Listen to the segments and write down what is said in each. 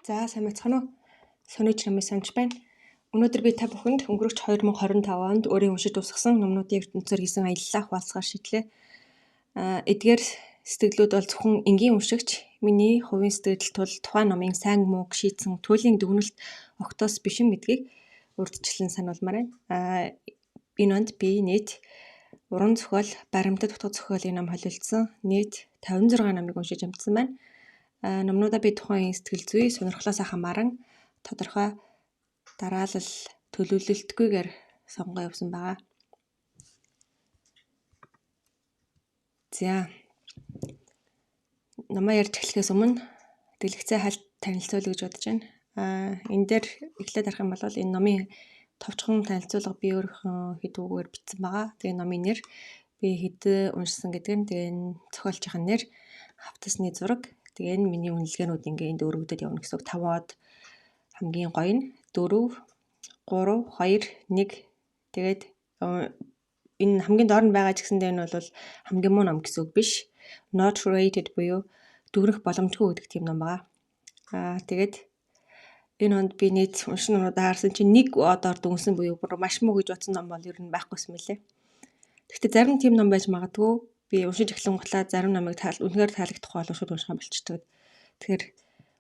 За сайн байцгаана уу? Сонирч намын санаж байна. Өнөөдөр би та бүхэнд өнгөрөх 2025 онд өөрийн уншиж дуусгасан номнуудын ертөнцөөр хийсэн аяллаа хуваалцахаар шийдлээ. Эдгээр сэтгэлүүд бол зөвхөн энгийн уншигч миний хувийн сэтгэл тул тухайн номын сайн мууг шийдсэн туйлын дүгнэлт огтоос биш юм гэдгийг урьдчилан сануулмаар байна. Энэ онд би нийт уран зохиол, баримтат утга зохиолын ном холилдсон нийт 56 номыг уншиж амжсан байна. Номнуудаа би тухайн сэтгэл зүй сонирхлоосоо хамааран тодорхой дараалал төлөвлөлтгүйгээр сонгоо явсан байгаа. За намаа ярьж эхлэхээс өмнө дэлгэцээ хальт танилцуулъя гэж бодож байна. Энэ дээр эхлээд харах юм бол энэ номын товчхон танилцуулга би өөрийнхөө хэдүүгээр бичсэн байгаа. Тэгээ номын нэр, би хэдэн уншсан гэдэг нь, тэгээ энэ зохиолчийн нэр, хавтасны зураг, тэгээ энэ миний үнэлгээнүүд ингээ энд өргөгдөд явна гэсэн үг. 5-од хамгийн гоё нь 4, 3, 2, 1. Тэгээд энэ хамгийн доор нь байгаа ч гэсэндээ энэ бол хамгийн муу ном гэсэн үг биш. Not rated буюу дүгнэх боломжгүй гэдэг тийм ном байгаа. Тэгээд энэ онд би нийт уншин номуудаа харсан чинь 1 одоор дүнсэн буюу маш муу гэж бодсон ном бол ер нь байхгүйсэн мөлий. Гэхдээ зарим тийм ном байж магадгүй. Би уншиж эхлэн гутлаа зарим номыг үнэхээр таалагдахгүй бол шууд уншихаа болчихдог. Тэгэхээр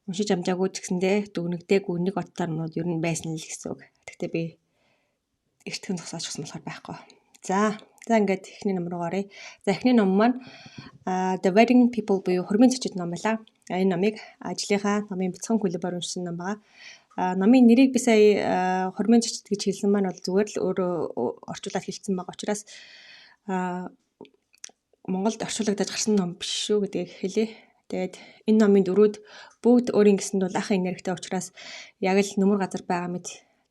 уншиж амжаагүй ч гэсэндээ дүгнэгдээгүй 1 одтоор номууд ер нь байсан л гэсэн үг. Гэхдээ би эртхэн зогсоочихсан болохоор байхгүй. За ингээд эхний ном руу оръё. За эхний ном маань The Wedding People буюу хурмын зочид ном байлаа. Энэ номыг ажлынхаа номын бяцхан клубаар уншсан ном байгаа. Номын нэрийг би сая хурмын зочид гэж хэлсэн маань бол зүгээр л өөрөө орчуулаад хэлсэн байгаа учраас Монголд орчуулагдаж гарсан ном биш шүү гэдгийг хэлье. Тэгээд энэ номын дөрүүд бүгд өөрийн гэсэнд бол ахын нэрхтэй учраас яг л нүмер газар байгаа мэт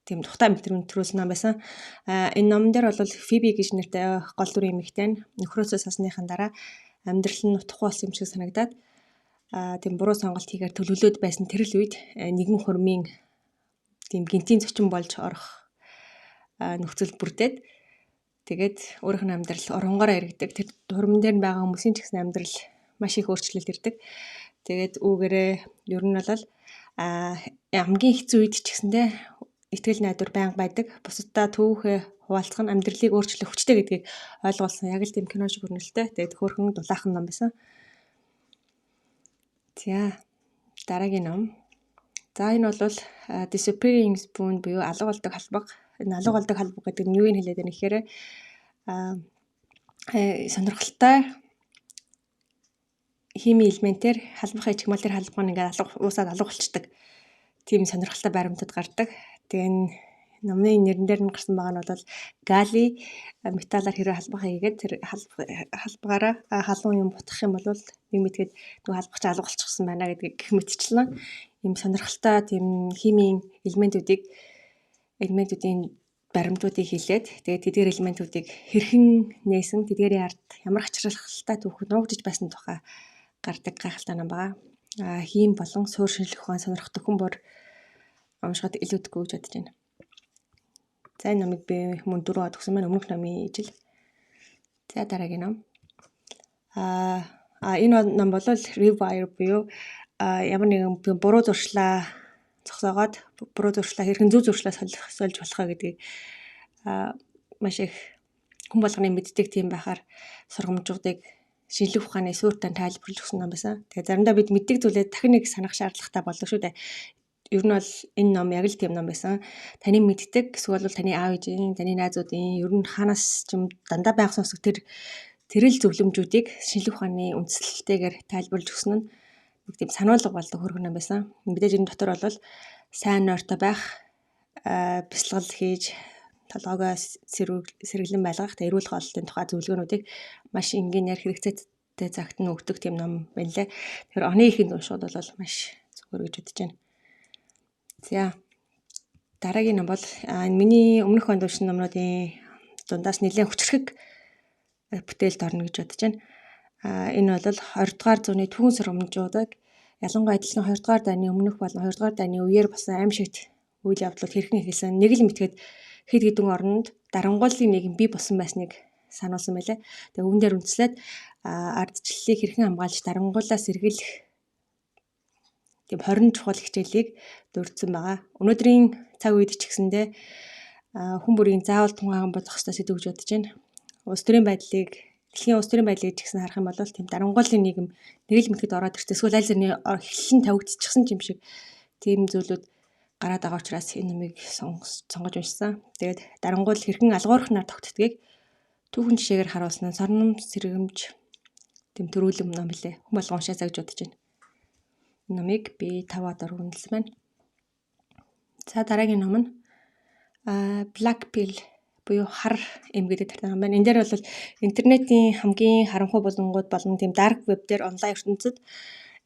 тийм тухтай мэдрэмж төрүүлсэн ном байсан. Энэ номон дээр бол Фиби гэж нэртэй гол дүрийн эмэгтэй нь нөхрөөсөө сасныхан дараа амьдрал нь утгагүй болсон юм шиг санагдаад тийм буруу сонголт хийгээр төлөвлөд байсан тэр л үед нэгэн хурмын тийм гинтийн зочин болж орох нөхцөл бүрдээд тэгээд өөрийнх нь амьдрал оронгороо иргэдэг. Тэр хурман дээр байгаа хүмүүсийн ч гэсэн амьдрал маш их өөрчлөлт ирдэг. Тэгээд үүгээрээ ер нь бол хамгийн хэцүү үед ч гэсэндээ итгэл найдвар байнга байдаг. Бусадтай түүхээ хуваалцах нь амьдралыг өөрчлөх хүчтэй гэдгийг ойлгуулсан яг л тийм кино шиг өрнөлттэй. Тэгээд хөөрхөн дулаахан ном байсан. За дараагийн ном. За энэ бол Disappearing Spoon буюу алга болдог халбаг. Энэ алга болдог халбаг гэдэг нь юу юм хэлээд байна гэхээр сонирхолтой химийн элементээр халбахын чигмал дээр халбах нь ингээд уусаад алга болчдөг. Тийм сонирхолтой баримтууд гардаг. Тэгээ энэ номын нэрэн дээр нь гарсан байгаа нь бол гали металлаар хэрэг халбахаа хийгээд тэр халбагаараа халуун юм бутгах юм бол нэг мэдгээд нөгөө халбах чи алга болчихсон байна гэдгийг гэх мэтчлэн ийм сонирхолтой тийм химийн элементүүдийн баримтуудыг хийлээд тэгээд тэдгээр элементүүдийг хэрхэн нээсэн тэдгээрийн ард ямар хачирхалтай түүх нуугдж байсан тухай гардаг гайхалтай ном байгаа. Хийм болон суур шинжлэх ухаан сонирхдаг хүн бүр уншихад илүүдгүй гэж бодож байна. За энэ номыг би мөн 4 од өгсөн байна. Өмнөх номын ижил. За дараагийн ном. Энэ ном бол Rewire буюу ямар нэгэн буруу зуршлаа зогсоогоод буруу зуршлаа хэрхэн зөв зуршлаа сольж болох гэдгийг маш их хүн болгоны мэддэг тийм байхаар сургамжуудыг шинжлэх ухааны суурьтай тайлбарлаж өгсөн ном байсан. Тэгээ заримдаа бид мэддэг зүйлээ дахин нэг санах шаардлагатай болдог шүү дээ. Ер нь бол энэ ном яг л тийм ном байсан. Таны мэддэг эсвэл таны аав ээжийн, таны найзуудын ер нь хаанаас ч юм дандаа байх сонсог тэрэл зөвлөмжүүдийг шинжлэх ухааны үндслэлтэйгээр тайлбарлаж өгсөн нь нэг тийм сануулга болдог хөргөн ном байсан. Мэдээж энэ дотор бол сайн нойртой байх, бясалгал хийж, толгоогоо сэргэлэн байлгах, эрүүл хооллолтын тухай зөвлөгөөнүүдийг маш энгийнээр хэрэгцээтэй загт нь өгдөг тийм ном байна лээ. Тэгэхээр оны ихэнд уншихад бол маш зүгээр гэж бодож байна. За дараагийн ном бол миний өмнөх онд уншсан номнуудын дундаас нэлээд хүчрхэг бүтээлд орно гэж бодож байна. Энэ бол 20 дугаар зууны түүхэн сургамжуудыг ялангуяа дэлхийн 2 дугаар дайны өмнөх болон 2 дугаар дайны үеэр болсон аимшигт үйл явдлууд хэрхэн ихэлсэн нэг л мэдхэд хэд хэдэн орнд дарангууллын нийгэм бий болсон байсныг сануулсан байлаа. Тэгээ үүн дээр үндэслээд ардчлалыг хэрхэн хамгаалж дарангууллаас сэргийлэх тийм 20 чухал хичээлийг дурдсан байгаа. Өнөөдрийн цаг үед ч гэсэндээ хүн бүрийн заавал тунгаан болох ёстой сэдв гэж бодож байна. Дэлхийн улс төрийн байдлыг ч гэсэн харах юм бол тийм дарангуйлын нийгэм нэг л мэтгэд ороод ирсэн. Эсвэл аль зэрний эхлэн тавигдчихсан юм шиг тийм зүйлүүд гараад байгаа учраас энэ номыг сонгож уншсан. Тэгээд дарангуйл хэрхэн алгуурхнаар тогтдгийг түүхэн жишээгээр харуулсан сорном сэргэмж тийм төрүүлэм ном билээ. Хүн болгон уншаасаа гэж бодож байна. Номыг би 5 удаар үнэлсэн байна. За дараагийн ном нь Black Pill буюу хар эм гэдэг тартай ном байна. Энэ дээр бол интернетийн хамгийн харанхуй болонгууд болон тийм dark web дээр онлайн ертөнцид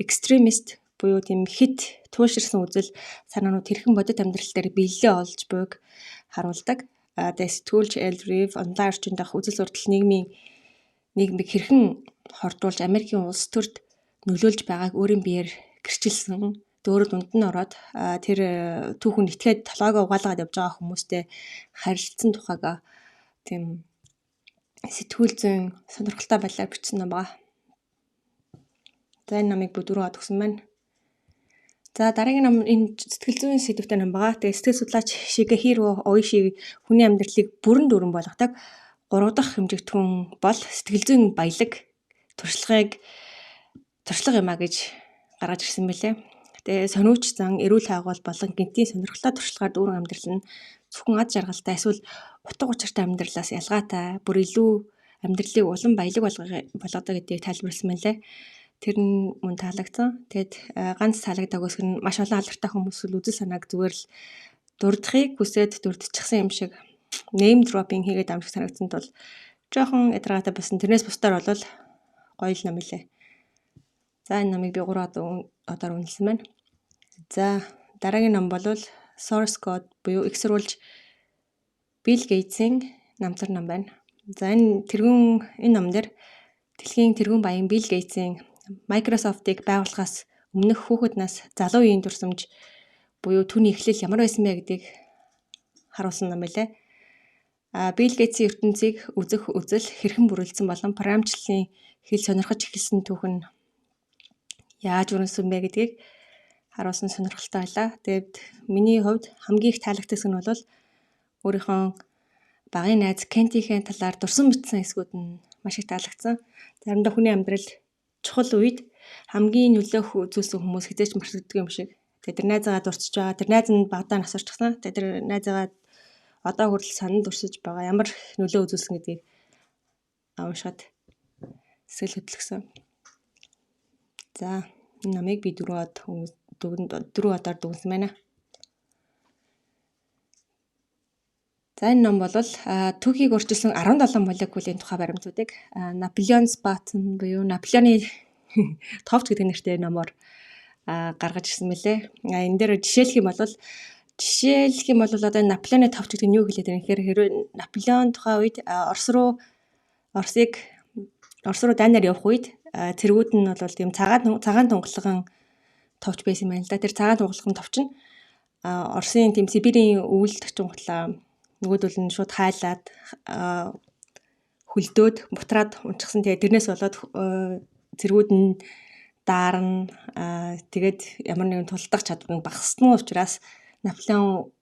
extremist буюу тийм хит тууширсан үзэл санаанууд хэрхэн бодит амьдрал дээр биелэлээ олж буйг харуулдаг. Тэгээд сэтгүүлч Эл Рив онлайн орчинд дах үзэл суртал нийгмийг хэрхэн хордуулж Америкийн улс төрд нөлөөлж байгааг өөрийн биеэр гэрчилсэн. Дөөрөд дунд нь ороод тэр түүхэн итгээд толгойгоо угаалгаад явж байгаа хүмүүстэй харилцсан тухайга тийм сэтгүүл зүйн сонирхолтой байдлаар бичсэн ном байгаа. За энэ номыг бүр 4 удаа өгсөн байна. За дараагийн ном энэ сэтгэл зүйн сэдвтэй ном байгаа. Тэгээ сэтгэл судлаач Шигехиро Оиши хүний амьдралыг бүрэн дүүрэн болгодог 3 дахь хэмжигдэхүүн бол сэтгэл зүйн баялаг туршлага юм а гэж гаргаж ирсэн мэлээ. Тэгээ сониуч зан, эрүүл хайгуул болон гинтийн сонирхолтой туршлагаар дүүрэн амьдрал нь зөвхөн ад жаргалтай эсвэл утга учиртай амьдралаас ялгаатай, бүр илүү амьдралыг улам баялаг болгодог гэдгийг тайлбарласан мэлээ. Тэр нь мөн таалагдсан. Тэгэд ганц таалагддаг үсэг нь маш олон алдартай хүмүүс үзэл санааг зүгээр л дурдахыг хүсээд дурдчихсан юм шиг name dropping хийгээд амжих санагдсан тул жоохон ядаргаатай болсон. Тэрнээс бусдаар бол гоё л ном илээ. За энэ номыг би 3 удаар үнэлсэн байна. За дараагийн ном бол Source Code буюу их сурвалж Bill Gates-ийн намтар ном байна. За энэ ном дээр дэлхийн тэргүүн баян Bill Gates-ийн Microsoft-ыг байгуулахаас өмнөх хүүхэд нас залуу үеийн дурсамж буюу түүний эхлэл ямар байсан бэ гэдгийг харуулсан ном байлаа. Bill Gates-ийн ертөнцийг үзэх үзэл хэрхэн бүрэлдсэн болон програмчлалын хэл сонирхож эхэлсэн түүхэн яаж өрнөсөн бэ гэдгийг харуулсан сонирхолтой байлаа. Тэгээд миний хувьд хамгийн их таалагдсан нь бол өөрийнхөө багын найз Кентийн талаар дурсан бичсэн хэсгүүд нь маш их таалагдсан. Заримдаа хүний амьдрал чухал үед хамгийн нөлөөх үзүүлсэн хүмүүс хизээч мартагддаг юм шиг. Тэгээд тэр найзаагаа дурсаж байгаа. Тэр найз нь багадаа насарчихсан. Тэгээд тэр найзаагаа одоо хүртэл санал дурсаж байгаа. Ямар нөлөө үзүүлсэн гэдгийг уншаад сэтгэл хөдлөсөн. За энэ номыг би 4 удаар дүгнсэн байна. За энэ ном бол түүхийг өөрчилсөн 17 молекулын тухай баримтуудыг Napoleon's Baton буюу Наполеоны товч гэдэг нэртэй номоор гаргаж ирсэн мэлээ. Энэ дээр жишээлх юм бол одоо Наполеоны товч гэдэг нь юу хэлээд байна гэхээр хэрвээ Наполеон тухайн үед Орос руу дайнаар явах үед цэргүүд нь бол тийм цагаан тунгалган товч байсан юм байна л да. Тэр цагаан тунгалган товч нь Оросын тийм Сибирийн өвөл төчин хутлаа нөгөөдөл нь шууд хайлаад хөлдөөд бутраад унчихсан. Тэгээ тэрнээс болоод цэргүүд нь даарна. Тэгээд ямар нэгэн тулдах чадвар нь багассан учраас Наполеон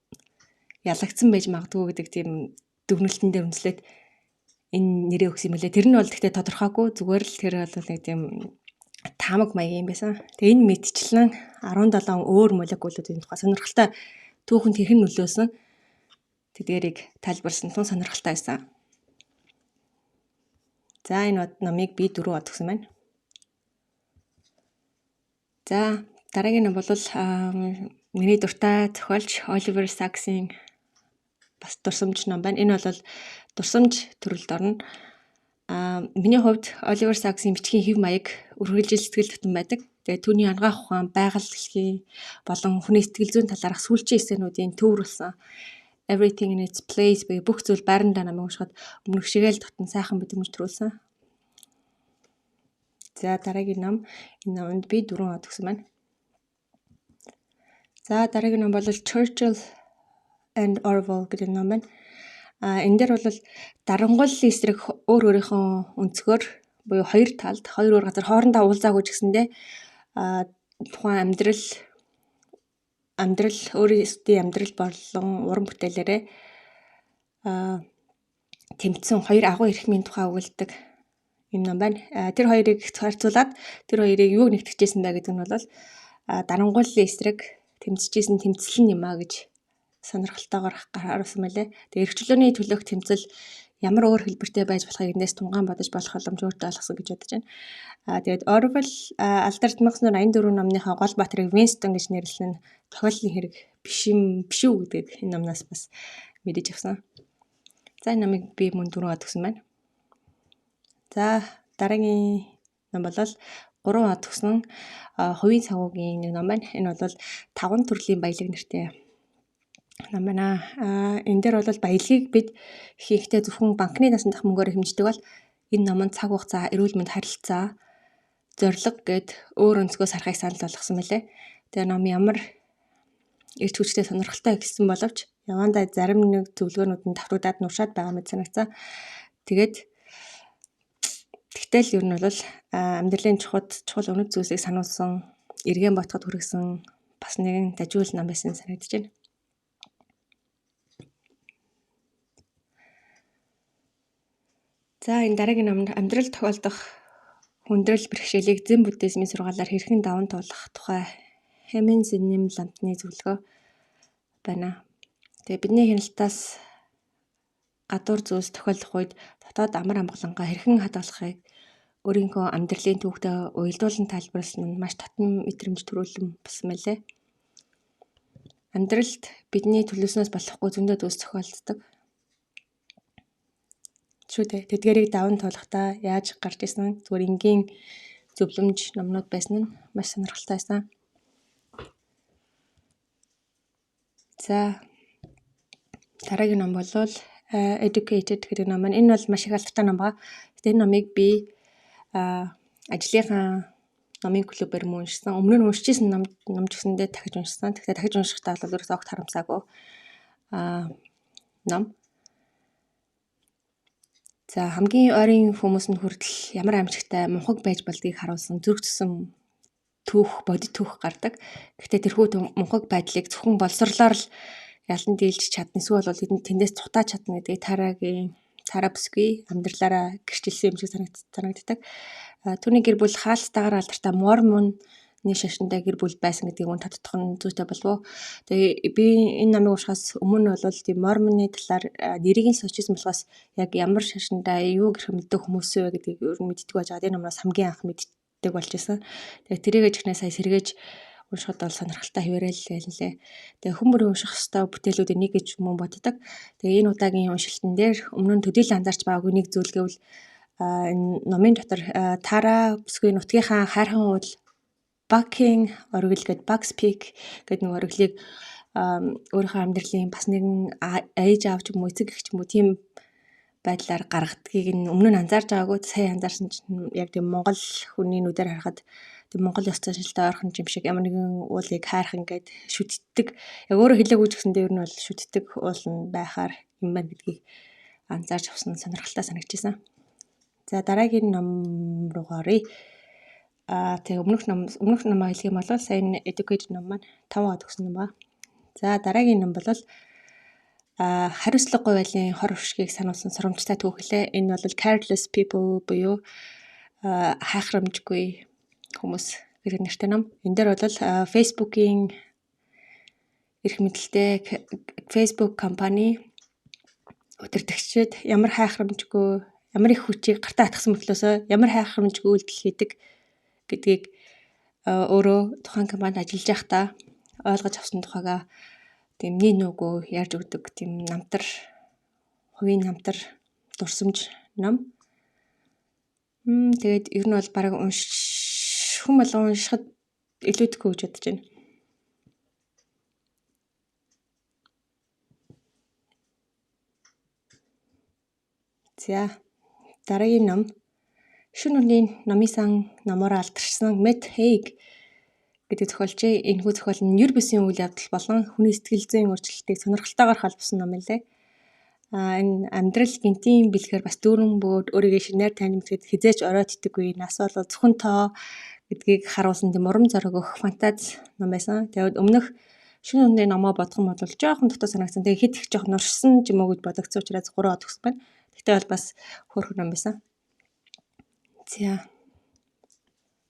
ялагдсан байж магадгүй гэдэг тийм дүгнэлтэн дээр үндэслээд энэ нэрээ өгсөн юм лээ. Тэр нь бол гэхдээ тодорхойгүй. Зүгээр л тэр бол нэг тийм таамаг маяг юм байсан. Тэгээ энэ мэдчлэн 17 өөр молекулуудын тухай сонирхолтой түүхэнд хэрхэн нөлөөсөн тэдгээрийг тайлбарсан тун сонирхолтой байсан. За энэ номыг би 4 удаа өгсөн байна. За дараагийн ном бол миний дуртай зохиолч Оливер Саксийн бас дурсамж ном байна. Энэ бол дурсамж төрөлд орно. Миний хувьд Оливер Саксийн бичгийн хэв маяг үргэлжил сэтгэл татам байдаг. Тэгээ түүний ангаах ухаан, байгаль дэлхий болон хүний сэтгэл зүйн талаарх сүүлчийн эсэнүүдийн төвөөрүүлсэн Everything in its place бүх зүйл байрандаа намайг уншихад өмнөх шигээл дотн сайхан мэдрэмж төрүүлсэн. За дараагийн ном энэ номонд би 4 удаа өгсөн байна. За дараагийн ном бол Churchill and Orwell гэдэг ном байна. Энэ дээр бол дарангуйллын эсрэг өөрийнхөө өнцгөр буюу хоёр талд хоёр өөр газар хоорондоо уулзаагүй ч гэсэндээ тухайн амьдрал амьдрал өөрийн амьдрал болон уран бүтээлээрээ тэмцсэн хоёр агуу эрхмийн тухай өгүүлдэг юм ном байна. Тэр хоёрыг харьцуулаад тэр хоёрыг юуг нэгтгэжсэн бэ гэдэг нь бол дарангууллын эсрэг тэмцэжсэн тэмцэл нь юм а гэж сонирхолтойгоор харуулсан байлээ. Тэгээ эрхчлөөний төлөөх тэмцэл ямар өөр хэлбэртэй байж болохыг эндээс тунгаан бодож болох боломж өөртөө олгосон гэж бодож байна. Тэгээд Орвел алдарт 1984 номныхаа гол баатрыг Винстон гэж нэрлсэн нь тохиолдлын хэрэг биш үү гэдгийг энэ номнаас бас мэдэж авсан. За энэ номыг би мөн 4 од өгсөн байна. За дараагийн ном бол 3 од өгсөн хувийн санхүүгийн нэг ном байна. Энэ бол 5 төрлийн баялаг нэртэй ном байна. Энэ дээр бол баялагийг бид хийхдээ зөвхөн банкны насан турш мөнгөөр хэмждэг бол энэ номонд цаг хугацаа, эрүүл мэнд харилцаа, зорилго гэд өөр өнцгөөс харахыг санал болгосон мөлий. Тэгээ ном ямар эрч хүчтэй сонирхолтой гэсэн боловч явандаа зарим нэг зөвлөгөөнүүд нь давтагдаад нушаад байгаа мэт санагцсан. Тэгтэл ер нь бол амьдралын чухал өнөг зүйлсийг сануулсан, эргэн ботход хүргэсэн бас нэгэн дажгүй ном байсан санагдаж байна. За энэ дараагийн номд амьдрал тохиолдох хүндрэл бэрхшээлийг зэн буддизмын сургаалаар хэрхэн даван туулах тухай Хэмин Зинэм Лантны зөвлөгөө байна. Тэгээ бидний хяналтаас гадуур зүйлс тохиолдох үед дотоод амар амгалангаа хэрхэн хадгалахыг өөрийнхөө амьдралын түүхтэй уялдуулан тайлбарласан нь маш татам мэдрэмж төрүүлэн болсон мэлээ. Амьдралд бидний төлөвснөөс болохгүй зөндөө зүйлс тохиолддог. Тэдгээрийг даван туулахдаа яаж гарч исэн зүгээр энгийн зөвлөмж номнууд байсан нь маш сонирхолтой байсан. За дараагийн ном бол Educated гэдэг ном. Энэ бол маш их алдартай ном ба. Энэ номыг би ажлынхаа номын клубээр уншсан. Өмнө нь уншижсэн ном ч гэсэндээ дахиж уншсан. Тэгэхээр дахиж уншихдаа бол ерөөс огт харамсаагүй ном. За хамгийн ойрын хүмүүсэнд хүртэл ямар амжилттай мунхаг байж болдгийг харуулсан зүрх зүсэн бодит түүх гардаг. Гэхдээ тэрхүү мунхаг байдлыг зөвхөн боловсрлоор л ялан дийлж чадна. Эсвэл бол тэндээс цутааж чадна гэдгийг Тара Бүсгүй амьдралаараа гэрчилсэн юм шиг санагддаг. Түүний гэр бүл хаалттайгаар алдартай Мормоны шашинтай гэр бүл байсан гэдгийг мөн тодтох нь зүйтэй болов уу. Тэгээ би энэ номыг уншихаас өмнө бол тийм Мормоны талаар нэрийг нь сонсчихсан болохоос яг ямар шашинтай юу гэрхэмлдэг хүмүүс вэ гэдгийг ер нь мэддэг байж байгаа. Энэ номоос хамгийн анх мэддэг болж байсан. Тэгээ тэрийгэ чихнээ сая сэргээж уншихад бол сонирхолтой хэвээрэл байлээ. Тэгээ хүн бүрийн унших ёстой бүтээлүүдийн нэг гэж мөн боддог. Тэгээ энэ удаагийн уншилтан дээр өмнө нь төдийлөн анзаарч байгаагүй нэг зүйл гэвэл энэ номын дотор Тара Бүсгүй нутгийнхаа хайрхан уул Bucking оргил гэдэг Bucks Peak гэдэг нэг оргилыг өөрийнхөө амьдралын бас нэгэн ээж аав ч юм уу эцэг гэх юм уу тийм байдлаар гаргадгийг нь өмнө нь анзаарч байгаагүй. Сая анзаарсан чинь яг тийм Монгол хүний нүдээр харахад тийм Монгол ёс заншилтай ойрхон юм шиг ямар нэгэн уулыг хайрхан гэд шүтдэг. Яг өөрөө хэлээгүй ч гэсэндээ ер нь бол шүтдэг уул нь байхаар юм байна гэдгийг анзаарч авсан сонирхолтой санагдчихсан. За дараагийн ном руу оръё. Тэгээ өмнөх номоо хэлэх юм бол сая Educated ном маань 5 од өгсөн юм ба. За дараагийн ном бол хариуцлагагүй байлын хор уршгийг сануулсан сурамжтай түүхлээ. Энэ бол Careless People буюу хайхрамжгүй хүмүүс гэдэг нэртэй ном. Энэ дээр бол Facebook-ийн эрх мэдэлтэй Facebook компани удирдагчид ямар хайхрамжгүй, ямар их хүчийг гартаа атгсан мөртлөөсөө ямар хайхрамжгүй үйлдэл хийдэг гэдгийг өөрөө тухайн компанид ажиллаж байхдаа ойлгож авсан тухайга тийм нүгөө ярьж өгдөг тийм хувийн намтар дурсамж ном. Тэгээд ер нь бол бараг хүн болгон уншихад илүүдэхгүй гэж бодож байна. За дараагийн ном Шөнө өдрийн номын сан номоор алдаршсан Мэт Хейг гэдэг зохиолчийн энэхүү зохиол нь ер бусын үйл явдал болон хүний сэтгэл зүйн өөрчлөлтийг сонирхолтойгоор холбосон ном лээ. Энэ амьдрал гинтийн бэлгээр бас дүүрэн бөгөөд өөрийгөө шинээр танимтлахад хизээч оройт итэггүй нас бол зөвхөн тоо гэдгийг харуулсан тийм урам зориг өгөх фантаз ном байсан. Тэгээд өмнөх шинэ оны номоо бодох юм бол жоохон дотоо санагдсан. Тэгээ хэд их жоохон нуршсан ч юм уу гэж бодогдсон учраас 3 од өгсөн байна. Тэгтээ бол бас хөөрхөн ном байсан.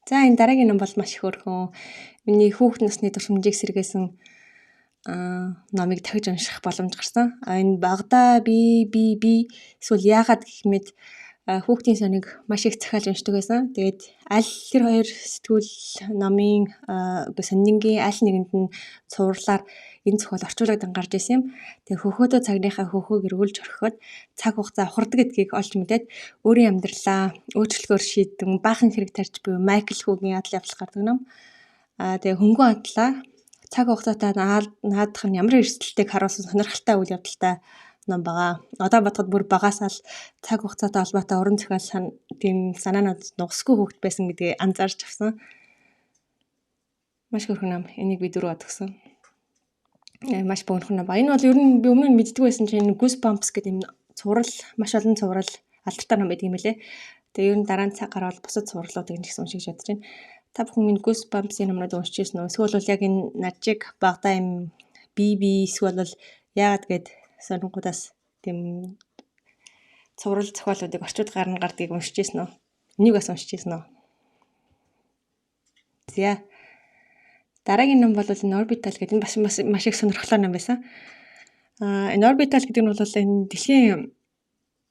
За энэ дараагийн ном бол маш их хөөрхөн. Миний хүүхэд насны туршимжийг сэргээсэн номыг дахиж унших боломж гарсан. Энэ багада би эсвэл яагаад гэх мэт хүүхдийн сониг маш их захиалж уншдаг байсан. Тэгээд аль тэр хоёр сэтгүүл номын сонингийн аль нэгэнд нь цувралаар энэ зохиол орчуулагдсан гарч ирсэн юм. Тэгээд хөхөөдөө цагныхаа хөхөөг эргүүлж орхиход цаг хугацаа ухардаг гэдгийг олж мэдээд өөрийн амьдралаа өөрчлөхөөр шийдэн баахан хэрэг тарьж буй Майкл хүүгийн адал явдал гардаг ном. Тэгээд хөнгөн атлаа цаг хугацаатай наадах нь ямар эрсдэлтэйг харуулсан сонирхолтой үйл явдалтай ном байгаа. Одоо бодоход бүр багасаа л цаг хугацаатай холбоотой уран зохиол тийм санаанууд нугсгүй хүүхэд байсан гэдгийг анзаарч авсан. Маш хөрхөн ном. Энийг би 4 од өгсөн. Маш бөөнхөн ном. Энэ бол ер нь би өмнө нь мэддэг байсан чинь Goosebumps гэдэг юм цуврал, маш олон цуврал алдартай ном байдаг юм лээ. Тэгээ ер нь дараа нь цаг гарвал бусад цувралуудыг ч гэсэн уншиж бодож байна. Та бүхэн энэ Goosebumps-ийн номнууд уншижсэн үү? Эсвэл бол яг энэ Нажиг багада юм би эсвэл бол яагаад гээд сонингуудаас тийм цуврал зохиолуудыг орчууд гарна гардгийг уншижсэн үү? Энийг бас уншижсэн үү? За. Дараагийн ном бол энэ Orbital гэдэг нь бас маш их сонирхолтой ном байсан. Энэ Orbital гэдэг нь бол энэ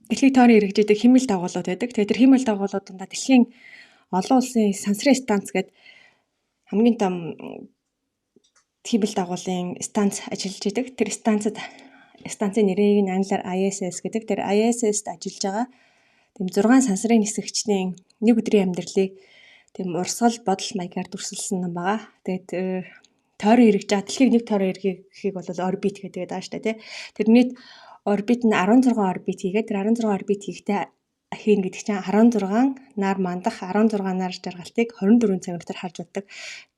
дэлхийг тойрон эргэждэг химэл дагуулууд байдаг. Тэгээд тэр химэл дагуулуудаа дэлхийн олон улсын сансрын станц гэдэг хамгийн том химэл дагуулын станц ажиллаж байдаг. Тэр станцын нэрийг нь англиар ISS гэдэг. Тэр ISS-д ажиллаж байгаа тийм 6 сансрын нисгэгчдийн нэг өдрийн амьдралыг тийм урсгал бодол маягаар дүрсэлсэн ном байгаа. Тэгээд тойрон эргэж байгаа дэлхийг нэг тойрон эргэхийг бол орбит гэдэг байгаа шүү дээ, тий. Тэрний орбит нь 16 орбит хийгээд тэр 16 орбит хийхдээ хийн гэдэг чинь 16 нар мандах 16 нар жаргалтыг 24 цаг дотор харж уддаг.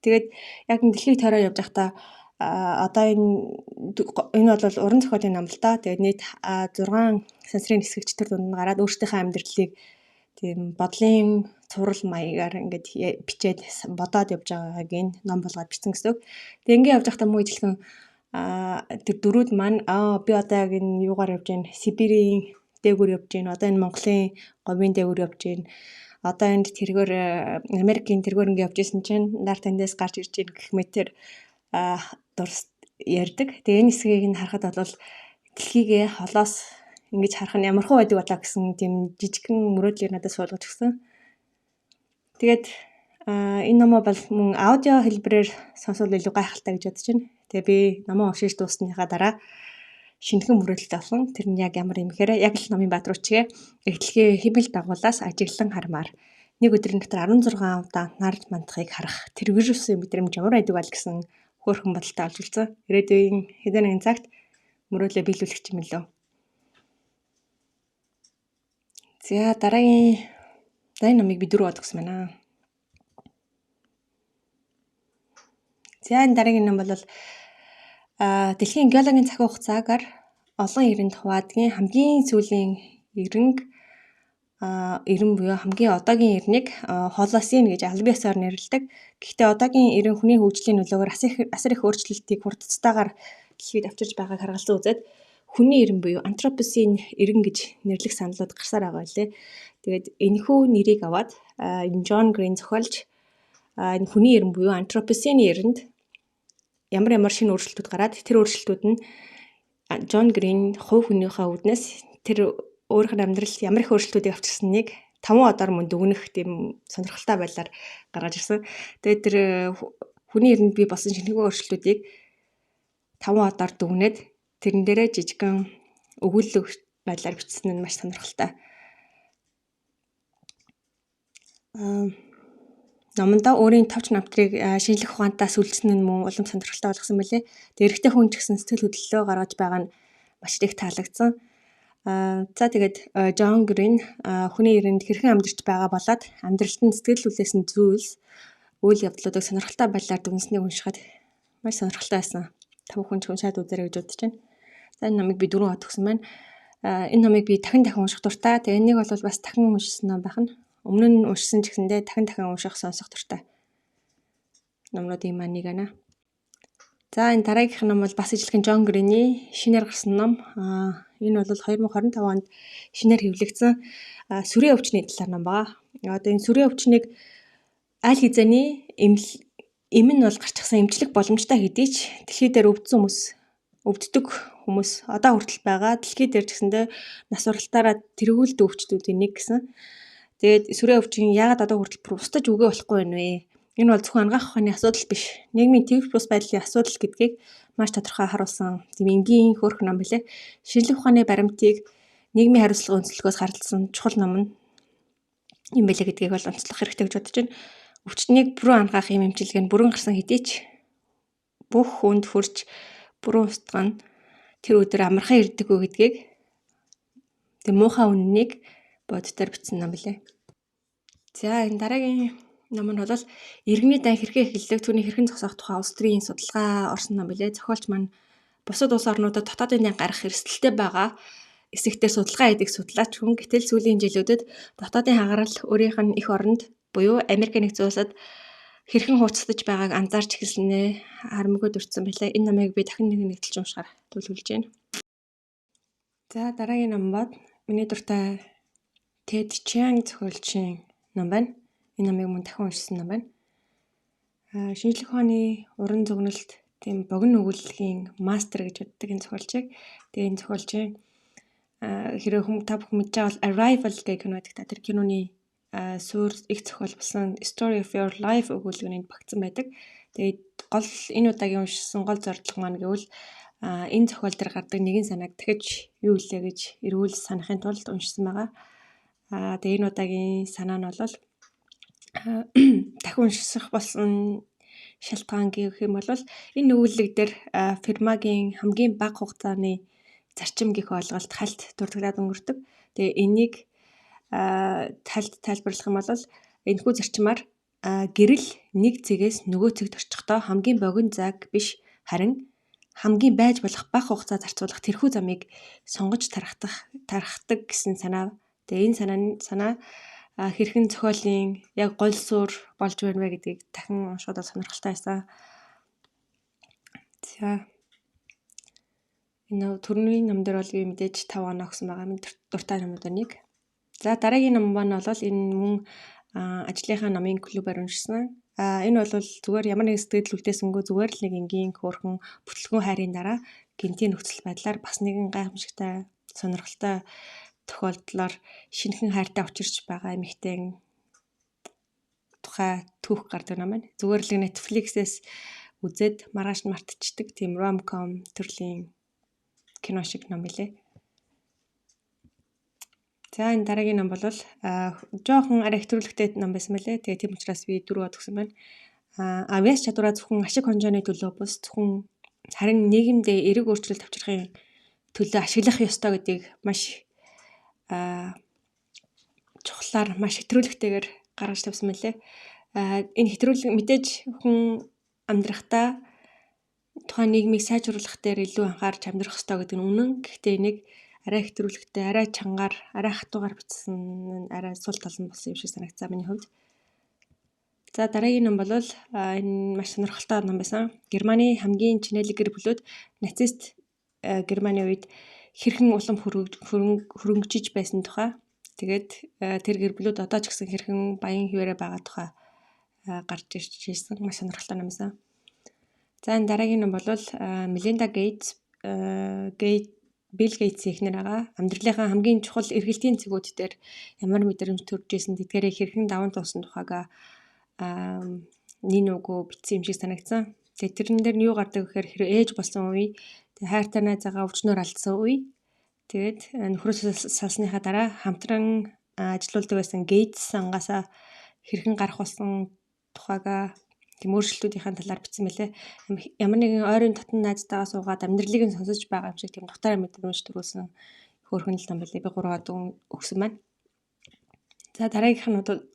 Тэгээд яг энэ дэлхийг тойроо явж байхдаа одоо энэ бол уран зохиолын ном л да. Тэгээд нийт 6 сансрын нисгэгчдэр дунд нь гараад өөрсдийнхөө амьдралыг тийм бодлын цуврал маягаар ингээд бичээд бодоод явж байгааг энэ ном болгоод бичсэн гэсэн үг. Тэгээд ингээд явж байхдаа муу ижилхэн тэр дөрүүд маань би одоо яг энэ юугаар явж байна? Сибирийн дээгүүр явж байна. Одоо энэ Монголын говийн дээгүүр явж байна. Одоо энд тэргээр Америкийн тэргээр ингээд явж исэн чинь нар таньдаас гарч ирж байна гэх мэтэр дурс ярьдаг. Тэгээ энэ хэсгийг нь харахад бол дэлхийгээ холоос ингэж харах нь ямар хөө байдаг болоо гэсэн тийм жижигхэн мөрөөдлийг надад суулгаж өгсөн. Тэгээд энэ номоо бол мөн аудио хэлбэрээр сонсвол илүү гайхалтай гэж бодож байна. Тэгээ би номоо уншиж дуусныхаа дараа шинэхэн мөрөөдөлт авсан. Тэр нь яг ямар юм гэхээр яг л номын баатруучгээ эхлэгээ химэл дагуулаас ажиглан хармаар нэг өдрийн дотор 16 удаа нар мандахыг харах тэр вирусын мэдрэмж ямар байдаг бол гэсэн хөөрхөн бодолтой олж үлдсэн. Ирээдүйн хэдэн нэгэн цагт мөрөөдлөө биелүүлэх юм лөө. За дараагийн номыг би 4 од өгсөн байна. За энэ дараагийн ном бол дэлхийн геологийн цаг хугацаагаар олон эринд хуваадгийн хамгийн сүүлийн эрен буюу хамгийн одоогийн эрнийг холоосин гэж албан ёсоор нэрлэдэг. Гэхдээ одоогийн эрен хүний хөгжлийн нөлөөгөөр асар их өөрчлөлтийг хурдцтайгаар дэлхийд авчирч байгааг харгалзан үзээд хүний эрен буюу антропоцен эрен гэж нэрлэх саналууд гарсаар байгаа байлээ. Тэгээд энэхүү нэрийг аваад энэ Джон Грин зохиолж энэ хүний эрен буюу антропоцены эрэнд ямар шинэ өөрчлөлтүүд гараад тэр өөрчлөлтүүд нь Джон Грин хувь хүнийхээ үүднээс тэр өөрийнх нь амьдралд ямар их өөрчлөлтүүдийг авчирсан нэг 5 одоор мөн дүгнэх тийм сонирхолтой байдлаар гаргаж ирсэн. Тэгээд тэр хүний эрэнд бий болсон шинэхэн өөрчлөлтүүдийг 5 одоор дүгнээд тэрэн дээрээ жижигхэн өгүүлэл байдлаар бичсэн нь маш сонирхолтой. Номондоо өөрийн товч намтрыг шинжлэх ухаантаа сүлжсэн нь мөн улам сонирхолтой болгосон мөлий. Тэгээд эрэгтэй хүн ч гэсэн сэтгэл хөдлөлөө гаргаж байгаа нь маш их таалагдсан. За тэгээд Джон Грин хүний эрэнд хэрхэн амьдарч байгаа болоод амьдралд нь сэтгэл хүлээсэн зүйлс үйл явдлуудыг сонирхолтой байдлаар дүгнснийг уншихад маш сонирхолтой байсан. Та бүхэн ч уншаад үзээрэй гэж бодож байна. За энэ номыг би 4 од өгсөн байна. Энэ номыг би дахин унших дуртай. Тэгээ энийг бол бас дахин уншсан ном байх нь. Өмнө нь уншсан ч гэсэндээ дахин унших сонсох дуртай. Номнуудын маань нэг байна. За энэ дараагийнх нь бол бас ижилхэн Джон Грины шинээр гарсан ном. Энэ бол 2025 онд шинээр хэвлэгдсэн сүрийн өвчний талаар ном байгаа. Одоо энэ сүрийн өвчнийг аль хэзээний эм нь бол гарчихсан эмчлэх боломжтой хэдий ч дэлхий дээр өвддөг хүмүүс одоо хүртэл байгаа. Дэлхий дээр ч гэсэндээ нас уралтаараа тэргүүлдэг өвчтүүдийн нэг гэсэн. Тэгээд сүрийн өвчин яагаад одоо хүртэл устдаж үгүй болохгүй байна вэ? Энэ бол зөвхөн анагаах ухааны асуудал биш. Нийгмийн тэгш бус байдлын асуудал гэдгийг маш тодорхой харуулсан тийм энгийн хөөрхөн ном билээ. Шинжлэх ухааны баримтыг нийгмийн хариуцлагын өнцлөгөөс харилцсан чухал ном юм билээ гэдгийг бол онцлох хэрэгтэй гэж бодож байна. Өвчтнийг бүрэн ангаах юм эмчилгээ нь бүрэн гарсан хэдий ч бүх хүнд хүрч бүрэн устгах нь тэр өдөр амархан ирдэггүй гэдгийг тийм муухай үннийг боддоор бичсэн ном билээ. За энэ дараагийн ном нь бол иргэний дан хэрхэн эхэлдэг түүний хэрхэн зогсоох тухай улс төрийн судалгаа орсон ном билээ. Зохиолч маань бусад улс орнуудад дотоодын дан гарах эрсдэлтэй байгаа эсэгтээ судалгаа хийдэг судлаач хүн. Гэтэл сүүлийн жилүүдэд дотоодын хагарал өөрийнх нь эх оронд буюу Америк нэгдсэн улсад хэрхэн хууцтаж байгааг анзаарч эхэлснээ харамгүй дурдсан байлаа. Энэ номыг би дахин нэгтлж уншихаар төлөвлөж байна. За дараагийн ном бод миний дуртай Ted Chiang зохиолчийн ном байна. Энэ номыг мөн дахин уншсан ном байна. Шинжлэх ухааны уран зөгнөлт тийм богино өгүүлэлгийн мастер гэж боддог энэ зохиолчийг. Тэгээ энэ зохиолчийн хэрэг та бүхэн мэдж байгаа бол Arrival гэх кино байдаг та. Тэр киноны суур их зохиол болсон Story of Your Life өгүүлбэрийн багтсан байдаг. Тэгээд энэ удаагийн уншсан гол зорилго маань гэвэл энэ зохиол дээр гардаг нэгэн санааг дахиж юу илээ гэж эргүүл санахын тулд уншсан байгаа. Тэгээ энэ удаагийн санаа нь бол дахин унших болсон шалтгаан гэх юм бол энэ өгүүлбэр дээр Фермагийн хамгийн бага хугацааны зарчим гэх ойлголт хальт дурддагдаад өнгөрдөг. Тэгээ энийг тайлбарлах юм бол энэхүү зарчмаар гэрэл нэг зэгээс нөгөө зэгт очихдоо хамгийн богино цаг биш харин хамгийн байж болох бага хугацаа зарцуулах тэрхүү замыг сонгож тархдаг гэсэн санаа. Тэгээ энэ санаа хэрхэн зохиолын яг гол суурь болж байна вэ гэдгийг дахин уншихад сонирхолтой байсан. За энэ төрний ном дээр бол би мэдээж 5 оноо өгсөн байгаа. Миний дуртай номуудын нэг. За дараагийн ном маань бол энэ мөн ажлынхаа номын клубээр уншсан. Энэ бол зүгээр ямар нэг сэтгэл үлдээсэнгүй зүгээр л нэг энгийн хөөрхөн бүтлгүүн хайрын дараа гинтийн нөхцөл байдлаар бас нэгэн гайхамшигтай сонирхолтой тохиолдлоор шинэхэн хайртай учирч байгаа эмэгтэй тухай түүх гардаг ном байна. Зүгээр л Netflix-ээс үзээд маргааш нь мартчихдаг тийм rom-com төрлийн кино шиг ном билээ. За энэ дараагийн ном бол жоохон арай хэтрүүлэгтэй ном байсан мэлээ. Тэгээ тийм учраас би 4 од өгсөн байна. Авиас чадвараа зөвхөн ашиг хонжооны төлөө бус зөвхөн харин нийгэмдээ эерэг өөрчлөлт авчрахын төлөө ашиглах ёстой гэдгийг маш чухлаар маш хэтрүүлэгтэйгээр гаргаж тавьсан мэлээ. Энэ хэтрүүлэг мэдээж хүн амьдрахтаа тухайн нийгмийг сайжруулах дээр илүү анхаарч амьдрах ёстой гэдэг нь үнэн. Гэхдээ энийг арай хэтрүүлэгтэй, арай чангаар, арай хатуугаар бичсэн нь арай сул тал нь болсон юм шиг санагдсан миний хувьд. За дараагийн ном бол энэ маш сонирхолтой ном байсан. Германы хамгийн чинэлэг гэр бүлүүд нацист Германы үед хэрхэн улам хөрөнгөжиж байсан тухай. Тэгээд тэр гэр бүлүүд одоо ч гэсэн хэрхэн баян хിവэрэ байгаа тухай гарч ирсэн маш сонирхолтой ном байсан. За энэ дараагийн ном бол Мелинда Гейтс Билл Гейтсийн эхнэр байгаа. Амьдралынхаа хамгийн чухал эргэлтийн цэгүүд дээр ямар мэдрэмж төрж исэн тэдгээрээ хэрхэн даван туусан тухайга нин үгөө бичсэн юм шиг санагдсан. Тэгээд тэрэн дээр нь юу гардаг гэхээр хэрэг ээж болсон үе, тэгээд хайртай найзаагаа өвчнөөр алдсан үе. Тэгээд нөхрөөсөө салсныхаа дараа хамтран ажиллаулдаг байсан Гейтс ангаасаа хэрхэн гарах болсон тухайга тийм өөрчлөлтүүдийн талаар бичсэн мэлээ. Ямар нэгэн ойрын татан найзтайгаа суугаад амьдралыг нь сонсож байгаа юм шиг тийм дутаар мэдрэмж төрүүлсэн хөөрхөн л ном билээ. Би 3 од өгсөн байна. За дараагийнх нь бол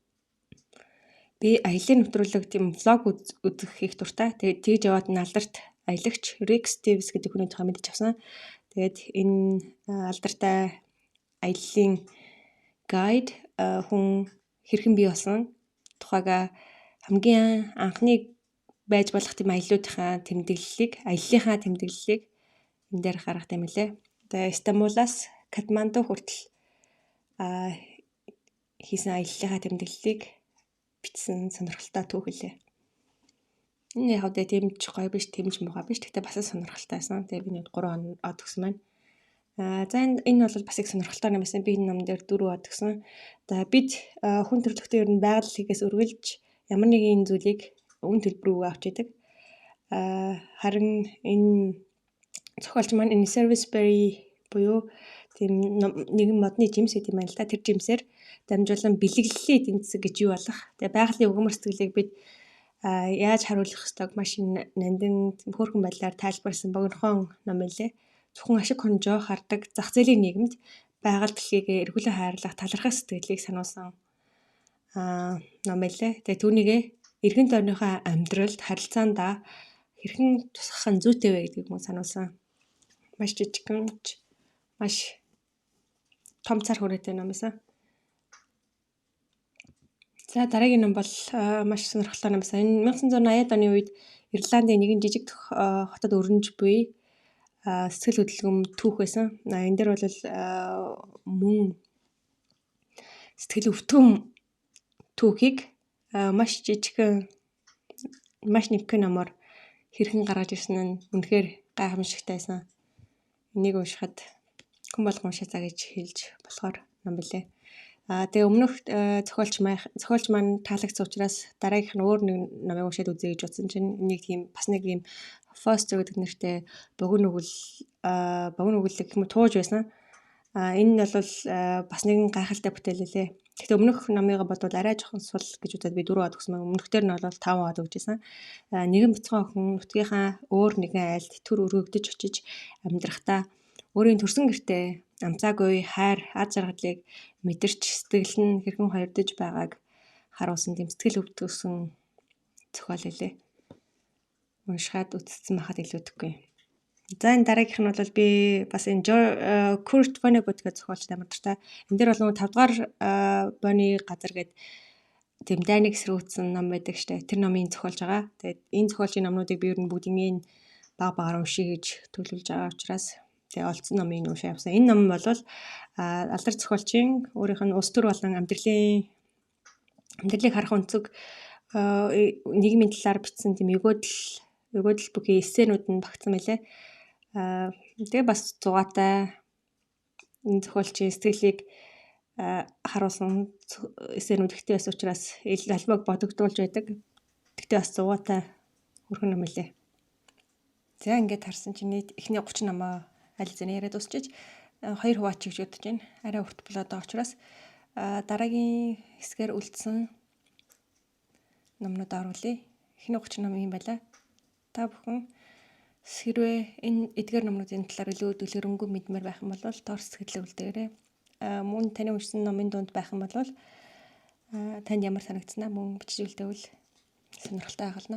би аялын нэвтрүүлэг тийм влог үзэх их дуртай. Тэгээд тэгж яваад алдарт аялагч Rick Steves гэдэг хүний тухай мэдэж авсан. Тэгээд энэ алдартай аяллаа гайд хүн хэрхэн бий болсон тухайга хамгийн анхны байж болох тийм аяллуудынхаа тэмдэглэлийг энэ дээр гаргах юм лээ. Тэгээ Стамбулаас Катманду хүртэл хийсэн аяллахаа тэмдэглэлийг бичсэн сонирхолтой түүх лээ. Энэ яг үгүй тийм ч гоё биш, тийм ч муухай биш. Гэхдээ бас сонирхолтой байсан. Тэгээ би 3 од өгсөн байна. За энэ бол бас их сонирхолтой юм байсан. Би энэ ном дээр 4 од өгсөн. За бид хүн төрөлхтөө ер нь байгаль хийгээс үргэлж ямар нэгэн зүйлийг үн төлбөр авч идэг. Харин энэ зохиолч маань энэ Serviceberry буюу тийм нэгэн модны жимс гэдэг юм байна л да. Тэр жимсээр дамжуулан бэлэглэлийн эдийн засаг гэж юу болох. Тэгээ байгалийн угмар сэтгэлийг бид яаж харуулах ёстойг маш нандин хөөрхөн байдлаар тайлбарсан богинохон ном байлээ. Зөвхөн ашиг хонжоо хардаг зах зээлийн нийгэмд байгаль дэлхийг эргүүлэн хайрлах талархах сэтгэлийг сануулсан ном байлээ. Тэгээ түүнийгээ эргэн тойрныхоо амьдралд харилцаандаа хэрхэн тусгах нь зүйтэй вэ гэдгийг мөн сануулсан. Маш жижигхэн маш том цар хүрээтэй ном байсан. За дараагийн ном бол маш сонирхолтой ном байсан. Энэ 1980-ад оны үед Ирландын нэгэн жижиг хотод өрнөж буй сэтгэл хөдлөм түүх байсан. Энэ дээр бол мөн сэтгэл өвтгөн түүхийг маш жижигхэн маш нэгхэн номоор хэрхэн гаргаж ирсэн нь үнэхээр гайхамшигтай байсан. Энийг уншихад хүн болгон уншаацаа гэж хэлж болохоор ном билээ. Тэгээ өмнөх зохиолч маань таалагдсан учраас дараагийнх нь өөр нэг номыг уншаад үзье гэж бодсон чинь нэг тийм Foster гэдэг нэртэй богино өгүүлэг гэх мэт тууж байсан. Энэ нь бол бас нэгэн гайхалтай бүтээл лээ. Гэхдээ өмнөх номыг бодвол арай жоохон сул гэж үзээд би 4 од өгсөн. Өмнөхдөр нь бол 5 од өгчээсэн. Нэгэн бяцхан охин нутгийнхаа өөр нэгэн айлд төр өргөгдөж очиж амьдрахдаа өөрийн төрсөн гэртээ амцаагүй хайр аз жаргалыг мэдэрч сэтгэл нь хэрхэн хоёрдож байгааг харуулсан тийм сэтгэл өвдсөн зохиол хэлээ. Уншихад үтцсэн байхад илүүдэхгүй. За энэ дараагийнх нь бол би бас энэ Kurt Vonnegut гэх зохиолчтой амар дуртай. Энэ дээр бол 5 дугаар Bonnie газар гэдэг тийм дайныг сэрүүцсэн ном байдаг штэ. Тэр номын зохиолж байгаа. Тэгээд энэ зохиолчийн номнуудыг би ер нь бүгднийг баг уншия гэж төлөвлөж байгаа учраас тэгээ олцсон номыг уншаа явсан. Энэ ном бол алдар зохиолчийн өөрийнх нь улс төр болон амьдралыг харах өнцөг нийгмийн талаар бичсэн тийм өгөөдөл бүхий эссенүүд нь багтсан байлээ. Тэгээ бас зугаатай энэ зохиолчийн сэтгэлийг харуулсан эссенүүд ихтэй байсан учраас альбог бодогдуулж байдаг. Тэгтээ бас зугаатай хөрхөн ном лээ. За ингээд харсан чинь нийт эхний 30 номоо аль зэний яриад дуусчиж 2 хуваач гэж бодож байна. Арай урт болоод байгаа учраас дараагийн хэсгээр үлдсэн номнууд оруулъя. Эхний 30 ном юм байна. Та бүхэн хэрвээ энэ эдгээр номнуудын талаар илүү дэлгэрэнгүй мэдмээр байх юм бол доор сэтгэлээ үлдээгээрэй. Мөн таны уншсан номын дунд байх юм бол танд ямар санагдсанаа мөн бичиж үлдэвэл сонирхолтой байгална.